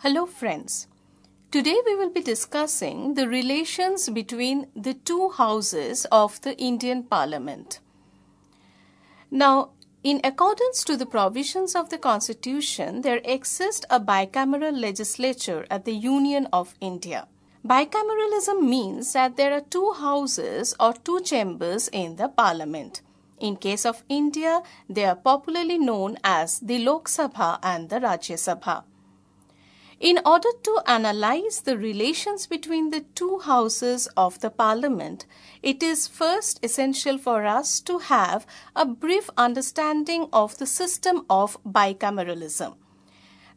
Hello friends. Today we will be discussing the relations between the two houses of the Indian Parliament. Now, in accordance to the provisions of the Constitution, there exists a bicameral legislature at the Union of India. Bicameralism means that there are two houses or two chambers in the Parliament. In case of India, they are popularly known as the Lok Sabha and the Rajya Sabha. In order to analyze the relations between the two houses of the Parliament, it is first essential for us to have a brief understanding of the system of bicameralism.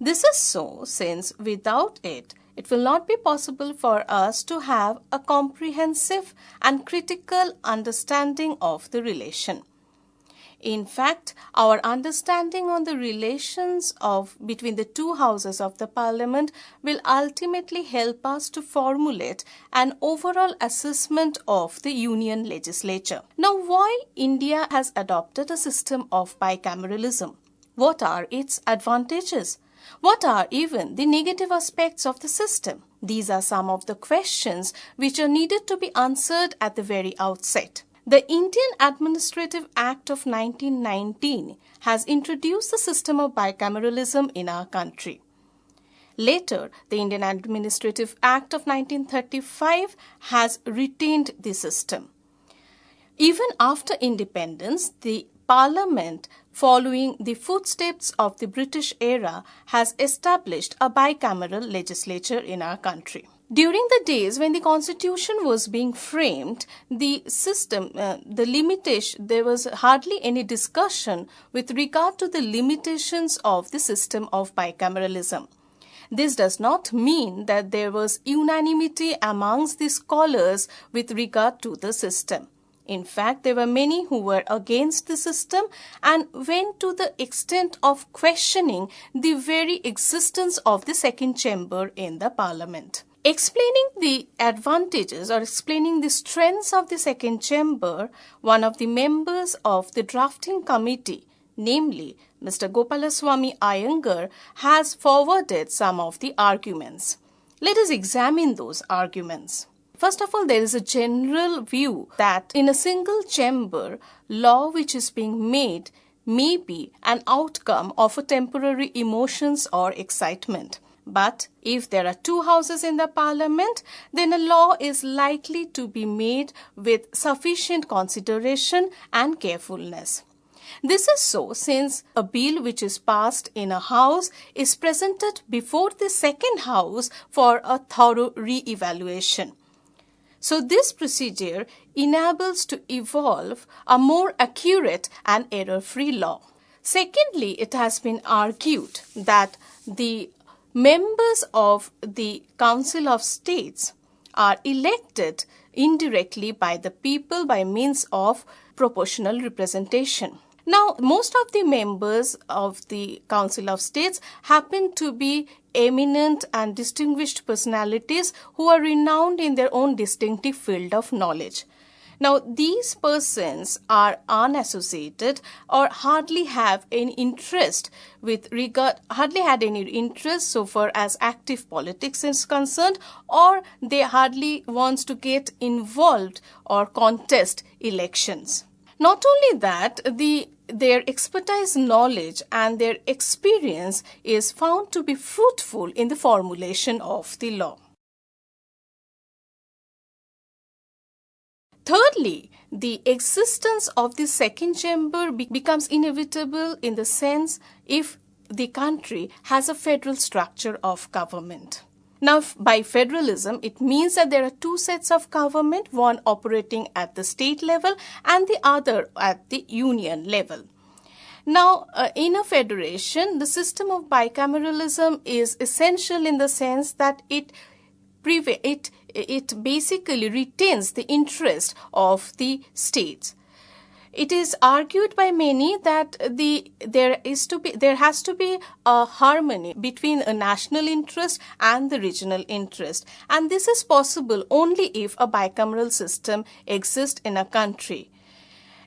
This is so since without it, it will not be possible for us to have a comprehensive and critical understanding of the relation. In fact, our understanding on the relations between the two houses of the Parliament will ultimately help us to formulate an overall assessment of the Union legislature. Now, why India has adopted a system of bicameralism? What are its advantages? What are even the negative aspects of the system? These are some of the questions which are needed to be answered at the very outset. The Indian Administrative Act of 1919 has introduced the system of bicameralism in our country. Later, the Indian Administrative Act of 1935 has retained the system. Even after independence, the Parliament, following the footsteps of the British era, has established a bicameral legislature in our country. During the days when the Constitution was being framed, the system, there was hardly any discussion with regard to the limitations of the system of bicameralism. This does not mean that there was unanimity amongst the scholars with regard to the system. In fact, there were many who were against the system and went to the extent of questioning the very existence of the second chamber in the Parliament. Explaining the advantages or explaining the strengths of the second chamber, one of the members of the drafting committee, namely Mr. Gopalaswamy Iyengar, has forwarded some of the arguments. Let us examine those arguments. First of all, there is a general view that in a single chamber, law which is being made may be an outcome of a temporary emotions or excitement. But if there are two houses in the Parliament, then a law is likely to be made with sufficient consideration and carefulness. This is so since a bill which is passed in a house is presented before the second house for a thorough re-evaluation. So this procedure enables to evolve a more accurate and error-free law. Secondly, it has been argued that the members of the Council of States are elected indirectly by the people by means of proportional representation. Now, most of the members of the Council of States happen to be eminent and distinguished personalities who are renowned in their own distinctive field of knowledge. Now, these persons are unassociated or hardly had any interest so far as active politics is concerned, or they hardly wants to get involved or contest elections. Not only that, their expertise, knowledge and their experience is found to be fruitful in the formulation of the law. Thirdly, the existence of the second chamber becomes inevitable in the sense if the country has a federal structure of government. Now, by federalism, it means that there are two sets of government, one operating at the state level and the other at the union level. Now, in a federation, the system of bicameralism is essential in the sense that it basically retains the interest of the states. It is argued by many that there has to be a harmony between a national interest and the regional interest, and this is possible only if a bicameral system exists in a country.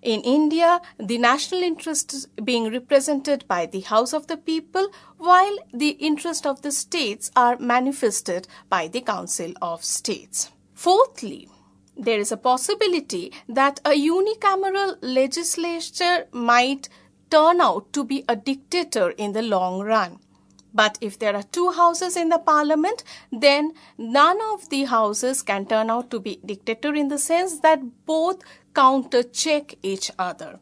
In India, the national interest is being represented by the House of the People, while the interest of the states are manifested by the Council of States. Fourthly, there is a possibility that a unicameral legislature might turn out to be a dictator in the long run. But if there are two houses in the parliament, then none of the houses can turn out to be dictator in the sense that both counter-check each other.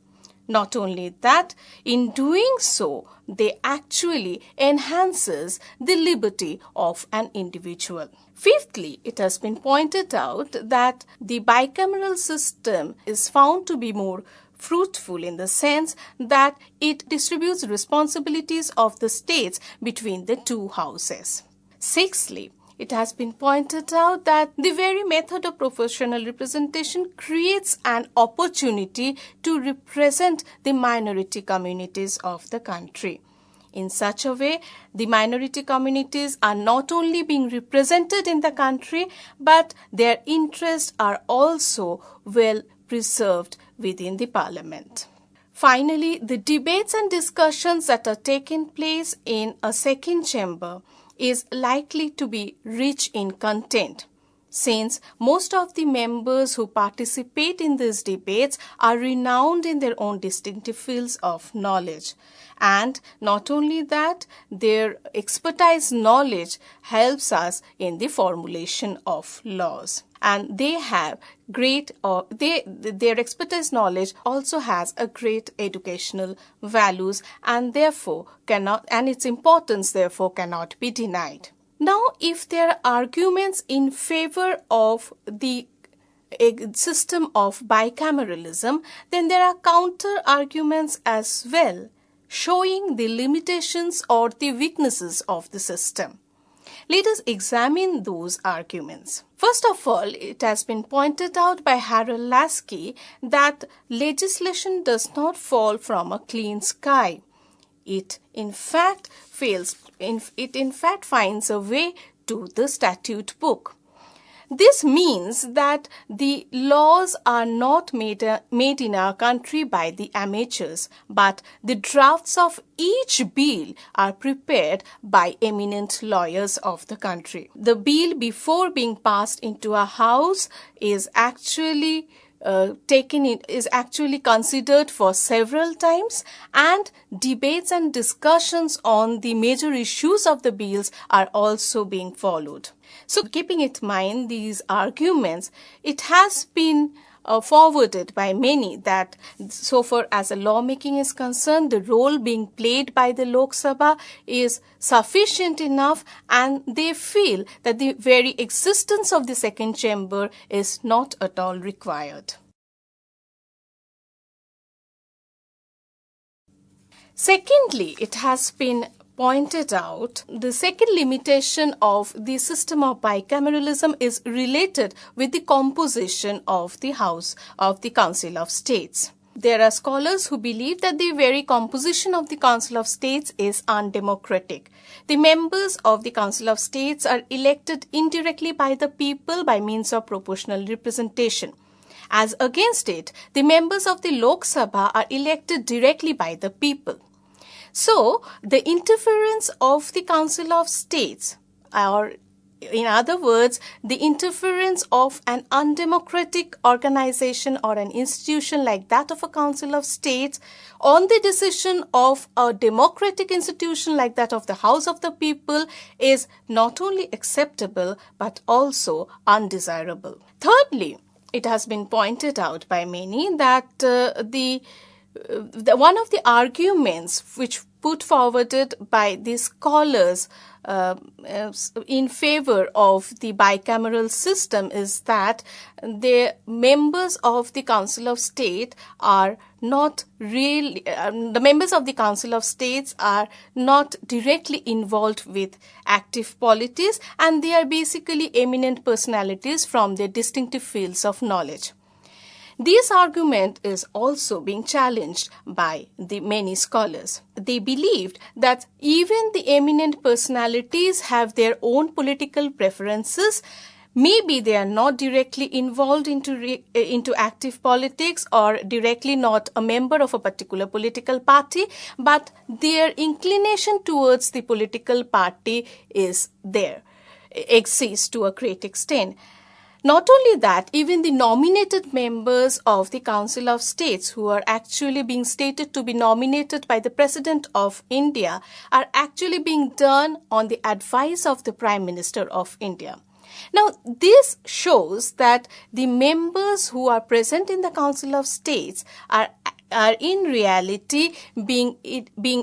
Not only that, in doing so, they actually enhances the liberty of an individual. Fifthly, it has been pointed out that the bicameral system is found to be more fruitful in the sense that it distributes responsibilities of the states between the two houses. Sixthly, it has been pointed out that the very method of proportional representation creates an opportunity to represent the minority communities of the country. In such a way, the minority communities are not only being represented in the country, but their interests are also well preserved within the parliament. Finally, the debates and discussions that are taking place in a second chamber is likely to be rich in content, since most of the members who participate in these debates are renowned in their own distinctive fields of knowledge. And not only that, their expertise knowledge helps us in the formulation of laws. And they have their expertise knowledge also has a great educational values, and therefore its importance therefore cannot be denied. Now, if there are arguments in favor of the system of bicameralism, then there are counter arguments as well, showing the limitations or the weaknesses of the system. Let us examine those arguments. First of all, it has been pointed out by Harold Lasky that legislation does not fall from a clean sky. It in fact finds a way to the statute book. This means that the laws are not made in our country by the amateurs, but the drafts of each bill are prepared by eminent lawyers of the country. The bill, before being passed into a house, is actually considered for several times, and debates and discussions on the major issues of the bills are also being followed. So, keeping in mind these arguments, it has been forwarded by many that so far as the lawmaking is concerned, the role being played by the Lok Sabha is sufficient enough, and they feel that the very existence of the second chamber is not at all required. Secondly, it has been pointed out, the second limitation of the system of bicameralism is related with the composition of the House of the Council of States. There are scholars who believe that the very composition of the Council of States is undemocratic. The members of the Council of States are elected indirectly by the people by means of proportional representation. As against it, the members of the Lok Sabha are elected directly by the people. So, the interference of the Council of States, or in other words, the interference of an undemocratic organization or an institution like that of a Council of States on the decision of a democratic institution like that of the House of the People is not only acceptable but also undesirable. Thirdly, it has been pointed out by many that one of the arguments which put forwarded by the scholars in favor of the bicameral system is that the members of the Council of State are not really, the members of the Council of States are not directly involved with active politics, and they are basically eminent personalities from their distinctive fields of knowledge. This argument is also being challenged by the many scholars. They believed that even the eminent personalities have their own political preferences, Maybe they are not directly involved into active politics or directly not a member of a particular political party, but their inclination towards the political party exists to a great extent. Not only that, even the nominated members of the Council of States, who are actually being stated to be nominated by the President of India, are actually being done on the advice of the Prime Minister of India. Now, this shows that the members who are present in the Council of States are in reality being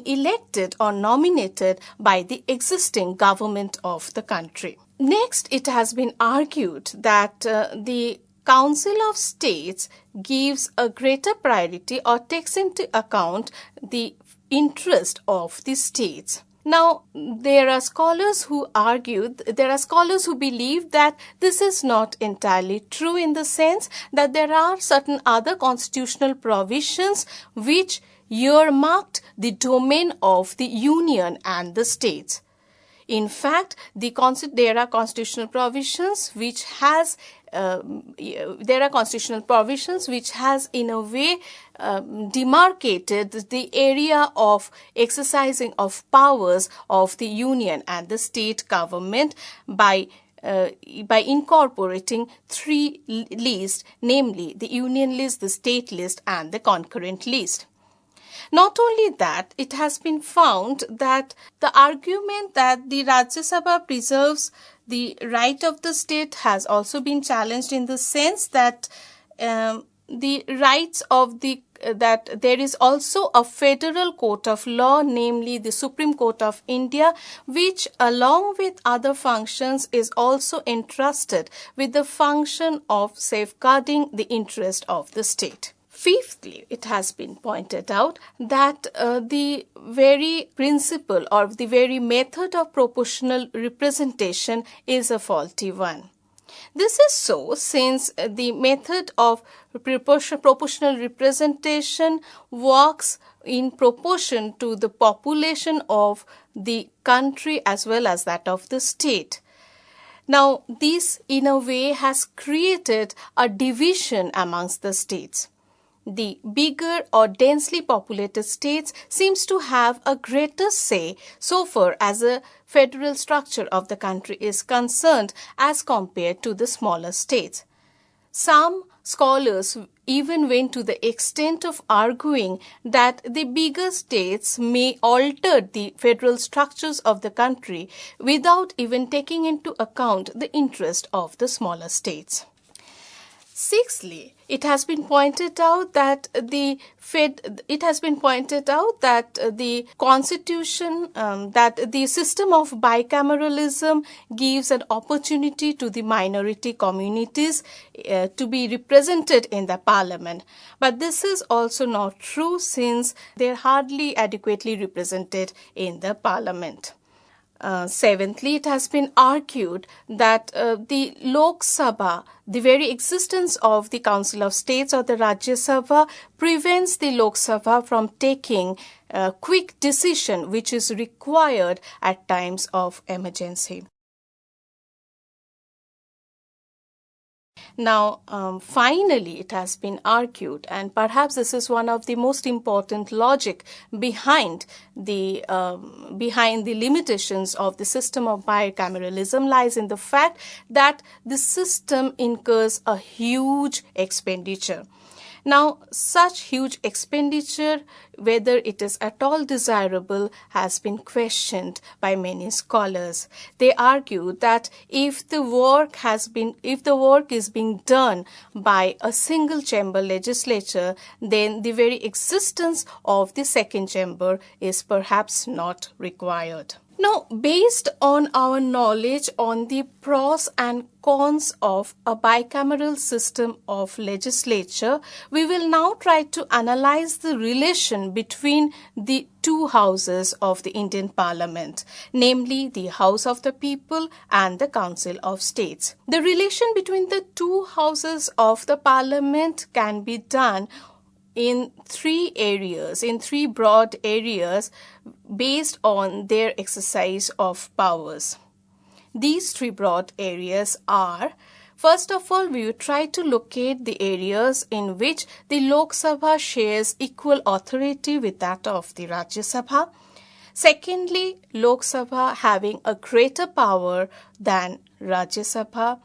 elected or nominated by the existing government of the country. Next, it has been argued that the Council of States gives a greater priority or takes into account the interest of the states. Now, there are scholars who believe that this is not entirely true, in the sense that there are certain other constitutional provisions which earmarked the domain of the Union and the states. In fact, there are constitutional provisions which has in a way demarcated the area of exercising of powers of the union and the state government by incorporating three lists, namely the union list, the state list, and the concurrent list. Not only that, it has been found that the argument that the Rajya Sabha preserves the right of the state has also been challenged, in the sense that the rights of that there is also a federal court of law, namely the Supreme Court of India, which along with other functions is also entrusted with the function of safeguarding the interest of the state. Fifthly, it has been pointed out that the very principle or the very method of proportional representation is a faulty one. This is so since the method of proportional representation works in proportion to the population of the country as well as that of the state. Now, this in a way has created a division amongst the states. The bigger or densely populated states seems to have a greater say so far as the federal structure of the country is concerned as compared to the smaller states. Some scholars even went to the extent of arguing that the bigger states may alter the federal structures of the country without even taking into account the interest of the smaller states. Sixthly, it has been pointed out that the constitution, that the system of bicameralism gives an opportunity to the minority communities to be represented in the parliament. But this is also not true, since they are hardly adequately represented in the parliament. Seventhly, it has been argued that the Lok Sabha, the very existence of the Council of States or the Rajya Sabha, prevents the Lok Sabha from taking a quick decision which is required at times of emergency. Now, finally, it has been argued, and perhaps this is one of the most important logic behind the limitations of the system of bicameralism, lies in the fact that the system incurs a huge expenditure. Now, such huge expenditure, whether it is at all desirable, has been questioned by many scholars. They argue that if the work is being done by a single chamber legislature, then the very existence of the second chamber is perhaps not required. Now, based on our knowledge on the pros and cons of a bicameral system of legislature, we will now try to analyze the relation between the two houses of the Indian Parliament, namely the House of the People and the Council of States. The relation between the two houses of the Parliament can be done in three broad areas based on their exercise of powers. These three broad areas are: first of all, we will try to locate the areas in which the Lok Sabha shares equal authority with that of the Rajya Sabha. Secondly, Lok Sabha having a greater power than Rajya Sabha.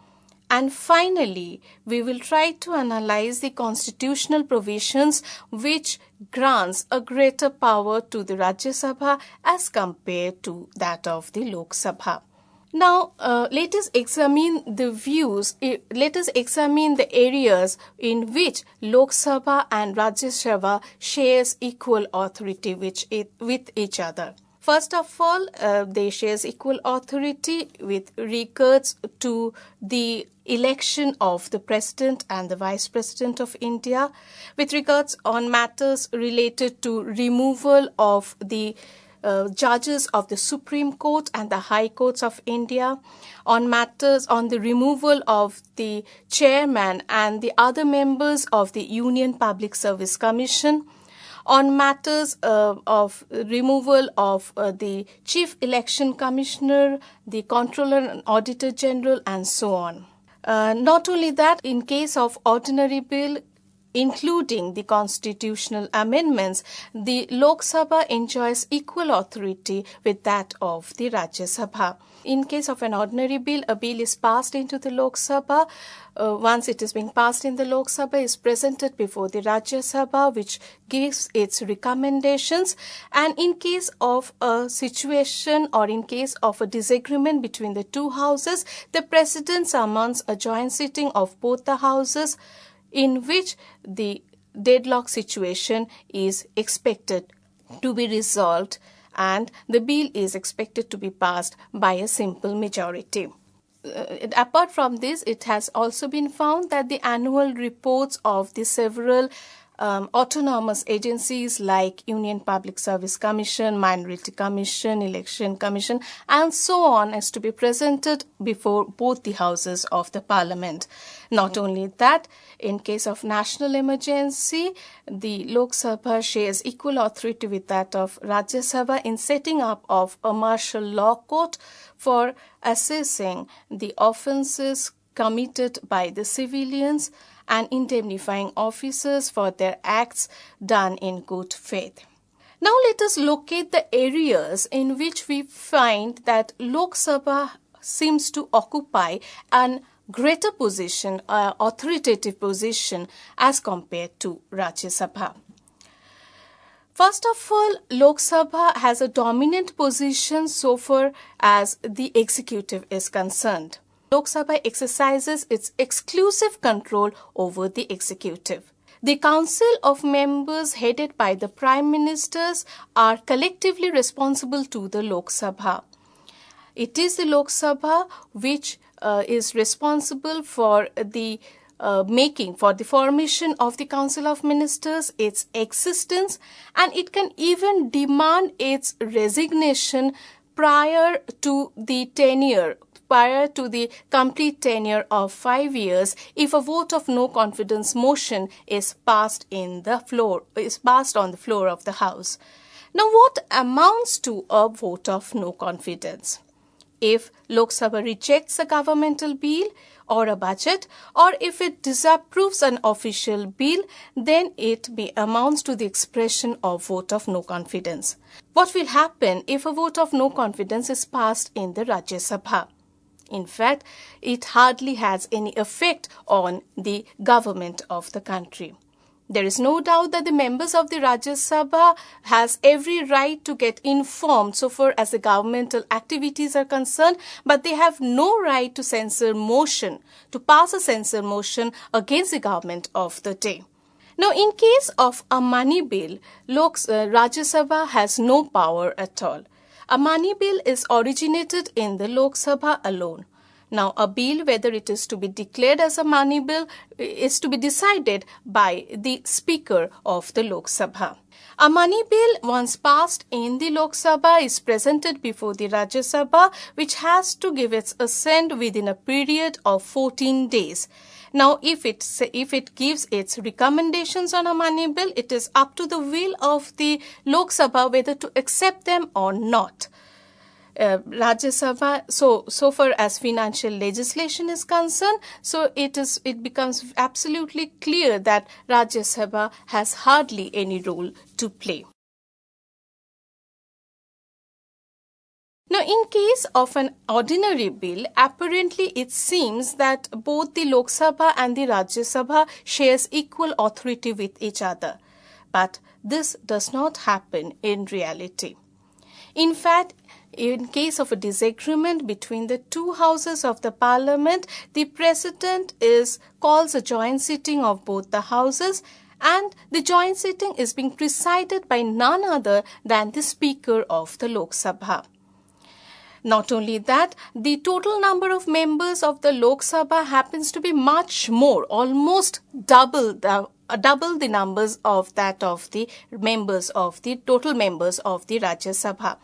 And finally, we will try to analyze the constitutional provisions which grants a greater power to the Rajya Sabha as compared to that of the Lok Sabha. Now, let us examine the views, let us examine the areas in which Lok Sabha and Rajya Sabha shares equal authority with each other. First of all, they shares equal authority with regards to the election of the President and the Vice President of India, with regards on matters related to removal of the judges of the Supreme Court and the High Courts of India, on matters on the removal of the chairman and the other members of the Union Public Service Commission, on matters of removal of the Chief Election Commissioner, the Controller and Auditor General, and so on. Not only that, in case of ordinary bill, including the constitutional amendments, the Lok Sabha enjoys equal authority with that of the Rajya Sabha. In case of an ordinary bill, a bill is passed into the Lok Sabha. Once it is being passed in the Lok Sabha, is presented before the Rajya Sabha, which gives its recommendations. And in case of a situation or in case of a disagreement between the two houses, the President summons a joint sitting of both the houses, in which the deadlock situation is expected to be resolved and the bill is expected to be passed by a simple majority. Apart from this, it has also been found that the annual reports of the several autonomous agencies like Union Public Service Commission, Minority Commission, Election Commission, and so on is to be presented before both the houses of the Parliament. Not only that, in case of national emergency, the Lok Sabha shares equal authority with that of Rajya Sabha in setting up of a martial law court for assessing the offences committed by the civilians and indemnifying officers for their acts done in good faith. Now let us locate the areas in which we find that Lok Sabha seems to occupy an greater position, authoritative position as compared to Rajya Sabha. First of all, Lok Sabha has a dominant position so far as the executive is concerned. Lok Sabha exercises its exclusive control over the executive. The council of members headed by the prime ministers are collectively responsible to the Lok Sabha. It is the Lok Sabha which is responsible for the formation of the Council of Ministers, its existence, and it can even demand its resignation prior to the complete tenure of 5 years if a vote of no confidence motion is passed on the floor of the House. Now, what amounts to a vote of no confidence? If Lok Sabha rejects a governmental bill or a budget, or if it disapproves an official bill, then it amounts to the expression of vote of no confidence. What will happen if a vote of no confidence is passed in the Rajya Sabha? In fact, it hardly has any effect on the government of the country. There is no doubt that the members of the Rajya Sabha has every right to get informed so far as the governmental activities are concerned, but they have no right to pass a censure motion against the government of the day. Now, in case of a money bill, Rajya Sabha has no power at all. A money bill is originated in the Lok Sabha alone. Now, a bill, whether it is to be declared as a money bill, is to be decided by the Speaker of the Lok Sabha. A money bill, once passed in the Lok Sabha, is presented before the Rajya Sabha, which has to give its assent within a period of 14 days. Now, if it gives its recommendations on a money bill, it is up to the will of the Lok Sabha whether to accept them or not. Rajya Sabha, so far as financial legislation is concerned, so it becomes absolutely clear that Rajya Sabha has hardly any role to play. Now, in case of an ordinary bill, apparently it seems that both the Lok Sabha and the Rajya Sabha shares equal authority with each other. But this does not happen in reality. In fact, in case of a disagreement between the two houses of the parliament, the president calls a joint sitting of both the houses, and the joint sitting is being presided by none other than the speaker of the Lok Sabha. Not only that, the total number of members of the Lok Sabha happens to be much more, almost double the numbers of that of the total members of the Rajya Sabha.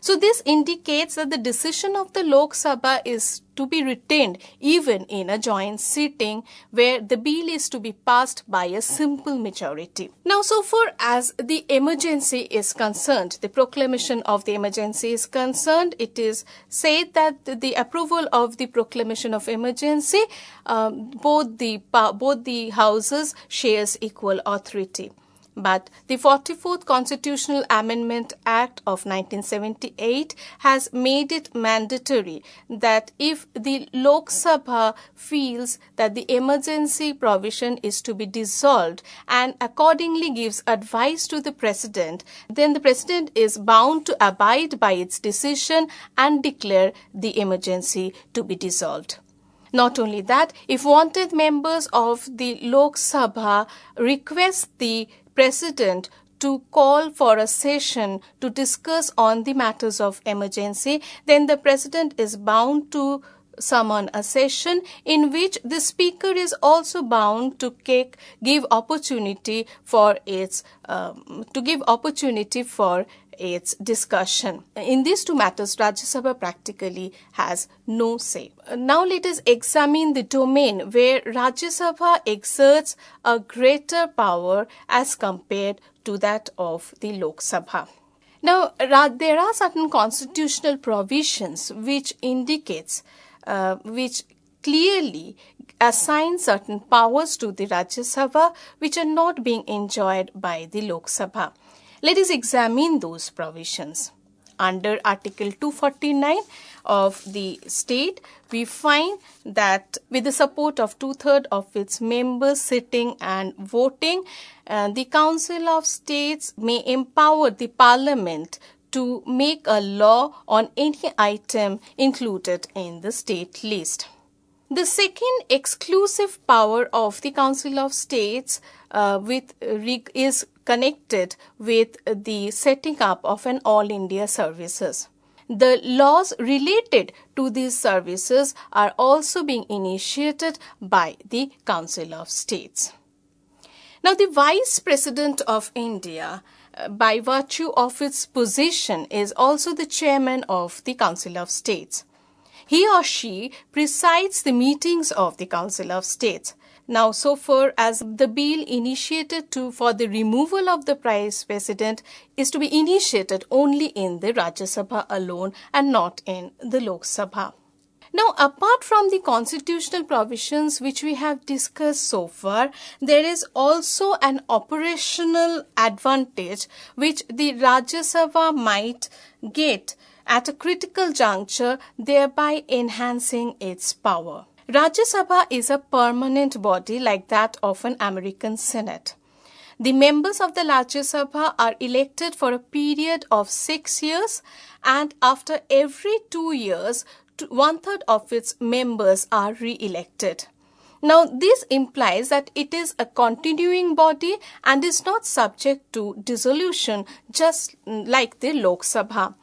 So this indicates that the decision of the Lok Sabha is to be retained even in a joint sitting where the bill is to be passed by a simple majority. Now, so far as the emergency is concerned, the proclamation of the emergency is concerned, it is said that the approval of the proclamation of emergency, both the houses shares equal authority. But the 44th Constitutional Amendment Act of 1978 has made it mandatory that if the Lok Sabha feels that the emergency provision is to be dissolved and accordingly gives advice to the President, then the President is bound to abide by its decision and declare the emergency to be dissolved. Not only that, if wanted members of the Lok Sabha request the President to call for a session to discuss on the matters of emergency, then the President is bound to summon a session in which the Speaker is also bound to give opportunity for its discussion. In these two matters, Rajya Sabha practically has no say. Now let us examine the domain where Rajya Sabha exerts a greater power as compared to that of the Lok Sabha. Now, there are certain constitutional provisions which clearly assign certain powers to the Rajya Sabha which are not being enjoyed by the Lok Sabha. Let us examine those provisions. Under Article 249 of the state, we find that with the support of 2/3 of its members sitting and voting, the Council of States may empower the Parliament to make a law on any item included in the state list. The second exclusive power of the Council of States is connected with the setting up of an All India services. The laws related to these services are also being initiated by the Council of States. Now, the Vice President of India, by virtue of its position, is also the chairman of the Council of States. He or she presides the meetings of the Council of States. Now, so far as the bill initiated for the removal of the Vice President is to be initiated only in the Rajya Sabha alone and not in the Lok Sabha. Now, apart from the constitutional provisions which we have discussed so far, there is also an operational advantage which the Rajya Sabha might get at a critical juncture, thereby enhancing its power. Rajya Sabha is a permanent body like that of an American Senate. The members of the Rajya Sabha are elected for a period of 6 years, and after every 2 years, 1/3 of its members are re-elected. Now, this implies that it is a continuing body and is not subject to dissolution, just like the Lok Sabha.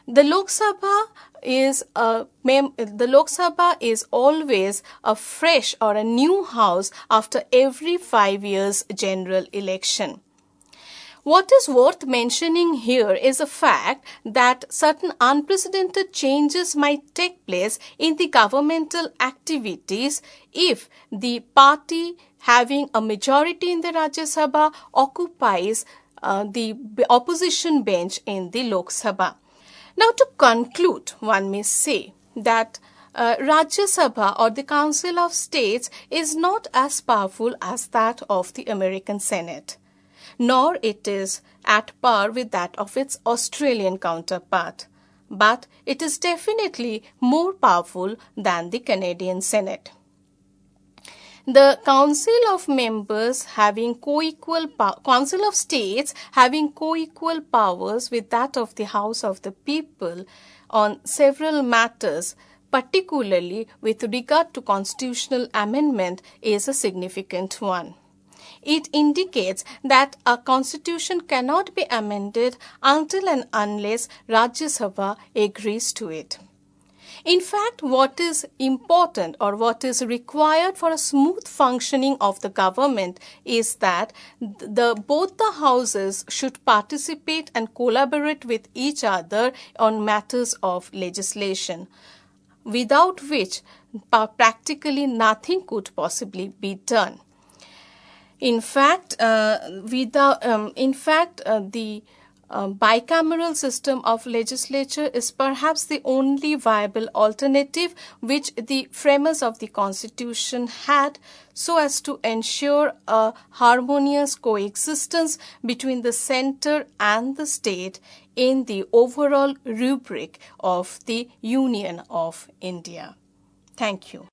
The Lok Sabha is always a fresh or a new house after every 5 years general election. What is worth mentioning here is the fact that certain unprecedented changes might take place in the governmental activities if the party having a majority in the Rajya Sabha occupies the opposition bench in the Lok Sabha. Now, to conclude, one may say that Rajya Sabha or the Council of States is not as powerful as that of the American Senate, nor it is at par with that of its Australian counterpart, but it is definitely more powerful than the Canadian Senate. The Council of States having co-equal powers with that of the House of the People on several matters, particularly with regard to constitutional amendment, is a significant one. It indicates that a constitution cannot be amended until and unless Rajya Sabha agrees to it. In fact, what is important or what is required for a smooth functioning of the government is that both the houses should participate and collaborate with each other on matters of legislation, without which practically nothing could possibly be done. In fact, the bicameral system of legislature is perhaps the only viable alternative which the framers of the Constitution had, so as to ensure a harmonious coexistence between the center and the state in the overall rubric of the Union of India. Thank you.